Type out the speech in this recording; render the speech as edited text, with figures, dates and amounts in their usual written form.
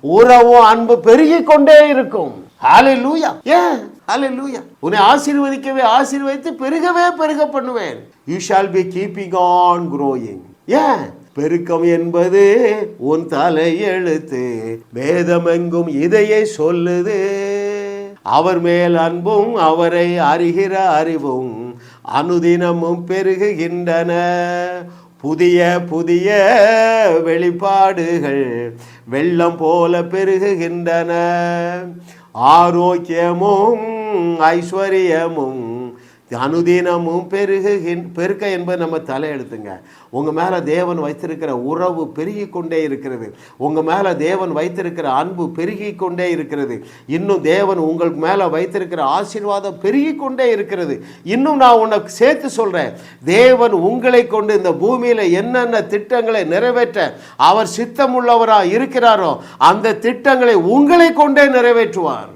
உறவும் அன்பு பெருகிக் கொண்டே இருக்கும். ஹல்லேலூயா. ஏன்? ஹல்லேலூயா. உன்னை ஆசீர்வதித்து பெருக பண்ணுவேன். You shall be keeping on growing. ஏன்? பெருக்கம் என்பது உன் தலையெழுத்து, வேதமெங்கும் இதையே சொல்லுது. அவர் மேல் அன்பும் அவரை அறிகிற அறிவும் அனுதினமும் பெருகுகின்றன. புதிய புதிய வெளிப்பாடுகள் வெள்ளம் போல பெருகுகின்றன. ஆரோக்கியமும் ஐஸ்வர்யமும் அனுதினமும் பெருக்க என்பது நம்ம தலையெழுத்துங்க. உங்கள் மேலே தேவன் வைத்திருக்கிற உறவு பெருகி கொண்டே இருக்கிறது. உங்கள் மேலே தேவன் வைத்திருக்கிற அன்பு பெருகி கொண்டே இருக்கிறது. இன்னும் தேவன் உங்கள் மேலே வைத்திருக்கிற ஆசீர்வாதம் பெருகி கொண்டே இருக்கிறது. இன்னும் நான் உனக்கு சேர்த்து சொல்கிறேன், தேவன் உங்களை கொண்டு இந்த பூமியில் என்னென்ன திட்டங்களை நிறைவேற்ற அவர் சித்தமுள்ளவராக இருக்கிறாரோ அந்த திட்டங்களை உங்களை கொண்டே நிறைவேற்றுவார்.